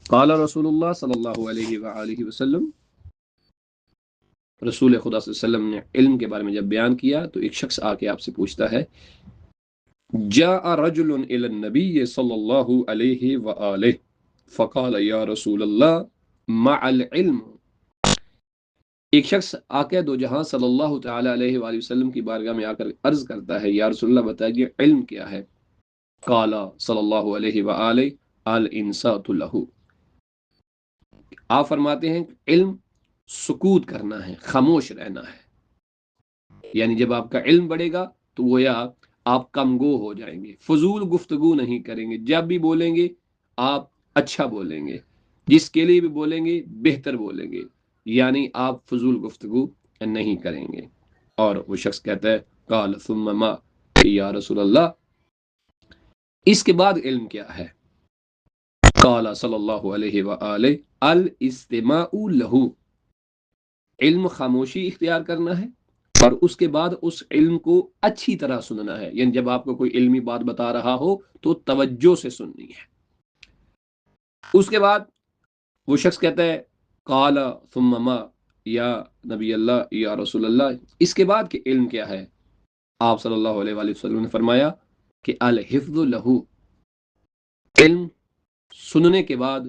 قال رسول اللہ صلی اللہ علیہ وآلہ وسلم، رسول خدا صلی اللہ علیہ وسلم نے علم کے بارے میں جب بیان کیا تو ایک شخص آ کے آپ سے پوچھتا ہے، جاء رجل الى النبی صلی اللہ علیہ وآلہ فقال یا رسول اللہ مع العلم، ایک شخص آقا دو جہاں صلی اللہ تعالی علیہ وآلہ وسلم کی بارگاہ میں آ کر عرض کرتا ہے، یا رسول اللہ بتائیے علم کیا ہے؟ قال صلی اللہ علیہ وآلہ الانصات لہ، آپ فرماتے ہیں علم سکوت کرنا ہے، خاموش رہنا ہے، یعنی جب آپ کا علم بڑھے گا تو گویا آپ کم گو ہو جائیں گے، فضول گفتگو نہیں کریں گے، جب بھی بولیں گے آپ اچھا بولیں گے، جس کے لیے بھی بولیں گے بہتر بولیں گے، یعنی آپ فضول گفتگو نہیں کریں گے۔ اور وہ شخص کہتا ہے قال ثم ما، یا رسول اللہ اس کے بعد علم کیا ہے؟ قال صلی اللہ علیہ وآلہ الاستماع لہ، علم خاموشی اختیار کرنا ہے اور اس کے بعد اس علم کو اچھی طرح سننا ہے، یعنی جب آپ کو کوئی علمی بات بتا رہا ہو تو توجہ سے سننی ہے۔ اس کے بعد وہ شخص کہتا ہے قال ثم ما، یا نبی اللہ یا رسول اللہ اس کے بعد کہ علم کیا ہے؟ آپ صلی اللہ علیہ وآلہ وسلم نے فرمایا کہ الحفظ لہ، علم سننے کے بعد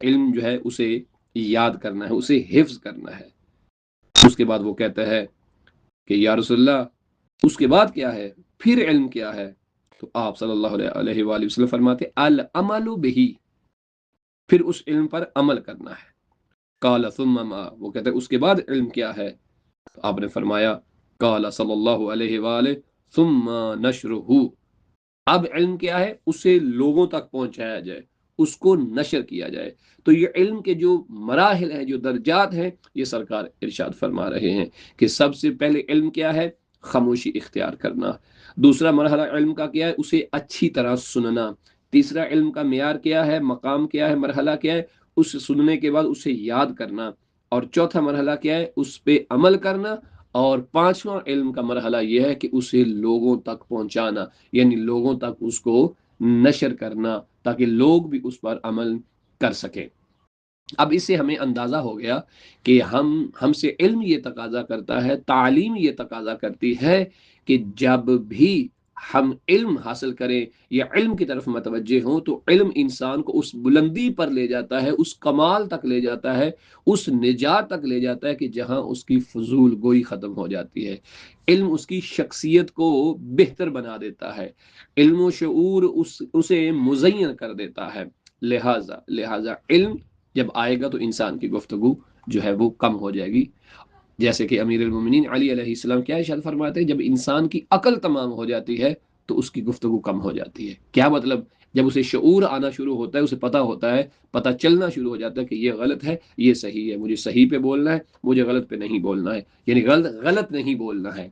علم جو ہے اسے یاد کرنا ہے، اسے حفظ کرنا ہے۔ اس کے بعد وہ کہتا ہے کہ یا رسول اللہ اس کے بعد کیا ہے، پھر علم کیا ہے؟ تو آپ صلی اللہ علیہ وآلہ وسلم فرماتے العمل بہ، پھر اس علم پر عمل کرنا ہے۔ قال ثم ما، وہ کہتے ہیں اس کے بعد علم کیا ہے؟ تو آپ نے فرمایا قال صلی اللہ علیہ وآلہ ثم نشرہ، اب علم کیا ہے؟ اسے لوگوں تک پہنچایا جائے، اس کو نشر کیا جائے۔ تو یہ علم کے جو مراحل ہیں، جو درجات ہیں، یہ سرکار ارشاد فرما رہے ہیں کہ سب سے پہلے علم کیا ہے؟ خاموشی اختیار کرنا۔ دوسرا مرحلہ علم کا کیا ہے؟ اسے اچھی طرح سننا۔ تیسرا علم کا معیار کیا ہے، مقام کیا ہے، مرحلہ کیا ہے؟ اس سننے کے بعد اسے یاد کرنا۔ اور چوتھا مرحلہ کیا ہے؟ اس پہ عمل کرنا۔ اور پانچواں علم کا مرحلہ یہ ہے کہ اسے لوگوں تک پہنچانا، یعنی لوگوں تک اس کو نشر کرنا تاکہ لوگ بھی اس پر عمل کر سکیں۔ اب اس سے ہمیں اندازہ ہو گیا کہ ہم سے علم یہ تقاضا کرتا ہے، تعلیم یہ تقاضا کرتی ہے کہ جب بھی ہم علم حاصل کریں یا علم کی طرف متوجہ ہوں تو علم انسان کو اس بلندی پر لے جاتا ہے، اس کمال تک لے جاتا ہے، اس نجات تک لے جاتا ہے کہ جہاں اس کی فضول گوئی ختم ہو جاتی ہے۔ علم اس کی شخصیت کو بہتر بنا دیتا ہے، علم و شعور اسے مزین کر دیتا ہے۔ لہذا علم جب آئے گا تو انسان کی گفتگو جو ہے وہ کم ہو جائے گی، جیسے کہ امیر المومنین علی علیہ السلام کیا ارشاد فرماتے ہیں، جب انسان کی عقل تمام ہو جاتی ہے تو اس کی گفتگو کم ہو جاتی ہے۔ کیا مطلب؟ جب اسے شعور آنا شروع ہوتا ہے، اسے پتا ہوتا ہے، پتا چلنا شروع ہو جاتا ہے کہ یہ غلط ہے، یہ صحیح ہے، مجھے صحیح پہ بولنا ہے، مجھے غلط پہ نہیں بولنا ہے، یعنی غلط نہیں بولنا ہے،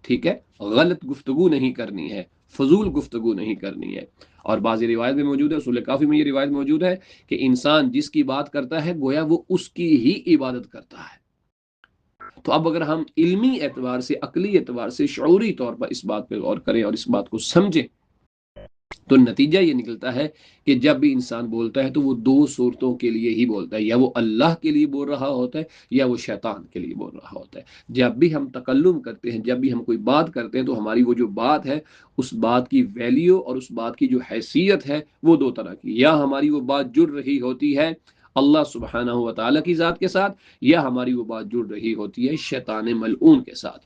ٹھیک ہے، غلط گفتگو نہیں کرنی ہے، فضول گفتگو نہیں کرنی ہے۔ اور بعضی روایت میں موجود ہے، اصول کافی میں یہ روایت موجود ہے کہ انسان جس کی بات کرتا ہے گویا وہ اس کی ہی عبادت کرتا ہے۔ تو اب اگر ہم علمی اعتبار سے، عقلی اعتبار سے، شعوری طور پر اس بات پہ غور کریں اور اس بات کو سمجھیں تو نتیجہ یہ نکلتا ہے کہ جب بھی انسان بولتا ہے تو وہ دو صورتوں کے لیے ہی بولتا ہے، یا وہ اللہ کے لیے بول رہا ہوتا ہے یا وہ شیطان کے لیے بول رہا ہوتا ہے۔ جب بھی ہم تکلم کرتے ہیں، جب بھی ہم کوئی بات کرتے ہیں تو ہماری وہ جو بات ہے، اس بات کی ویلیو اور اس بات کی جو حیثیت ہے وہ دو طرح کی، یا ہماری وہ بات جڑ رہی ہوتی ہے اللہ سبحانہ و تعالیٰ کی ذات کے ساتھ، یا ہماری وہ بات جڑ رہی ہوتی ہے شیطان ملعون کے ساتھ۔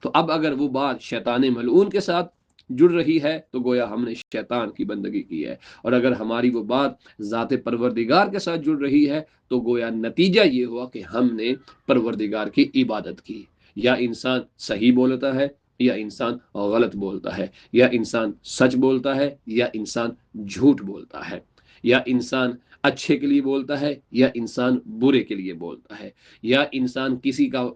تو اب اگر وہ بات شیطان ملعون کے ساتھ جڑ رہی ہے تو گویا ہم نے شیطان کی بندگی کی ہے، اور اگر ہماری وہ بات ذات پروردگار کے ساتھ جڑ رہی ہے تو گویا نتیجہ یہ ہوا کہ ہم نے پروردگار کی عبادت کی۔ یا انسان صحیح بولتا ہے یا انسان غلط بولتا ہے، یا انسان سچ بولتا ہے یا انسان جھوٹ بولتا ہے، یا انسان اچھے کے لیے بولتا ہے یا انسان برے کے لیے بولتا ہے، یا انسان کسی کا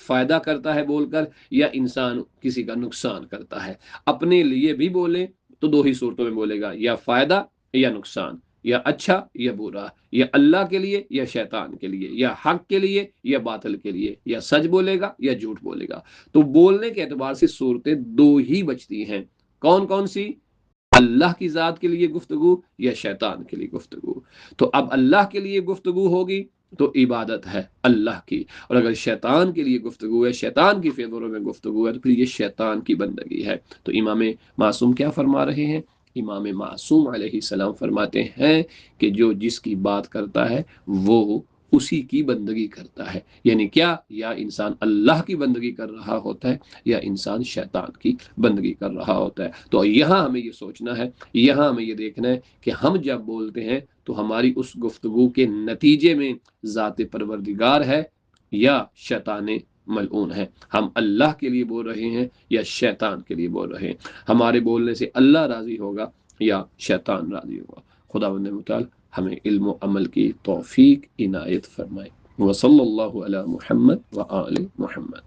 فائدہ کرتا ہے بول کر یا انسان کسی کا نقصان کرتا ہے۔ اپنے لیے بھی بولے تو دو ہی صورتوں میں بولے گا، یا فائدہ یا نقصان، یا اچھا یا برا، یا اللہ کے لیے یا شیطان کے لیے، یا حق کے لیے یا باطل کے لیے، یا سچ بولے گا یا جھوٹ بولے گا۔ تو بولنے کے اعتبار سے صورتیں دو ہی بچتی ہیں، کون کون سی؟ اللہ کی ذات کے لیے گفتگو یا شیطان کے لیے گفتگو؟ تو اب اللہ کے لیے گفتگو ہوگی تو عبادت ہے اللہ کی، اور اگر شیطان کے لیے گفتگو ہے، شیطان کی فیوروں میں گفتگو ہے، تو پھر یہ شیطان کی بندگی ہے۔ تو امام معصوم کیا فرما رہے ہیں؟ امام معصوم علیہ السلام فرماتے ہیں کہ جو جس کی بات کرتا ہے وہ اسی کی بندگی کرتا ہے، یعنی کیا؟ یا انسان اللہ کی بندگی کر رہا ہوتا ہے یا انسان شیطان کی بندگی کر رہا ہوتا ہے۔ تو یہاں ہمیں یہ سوچنا ہے، یہاں ہمیں یہ دیکھنا ہے کہ ہم جب بولتے ہیں تو ہماری اس گفتگو کے نتیجے میں ذات پروردگار ہے یا شیطان ملعون ہے، ہم اللہ کے لیے بول رہے ہیں یا شیطان کے لیے بول رہے ہیں، ہمارے بولنے سے اللہ راضی ہوگا یا شیطان راضی ہوگا۔ خداوند متعال ہمیں علم و عمل کی توفیق عنایت فرمائے۔ وصلی اللہ علی محمد و آل محمد۔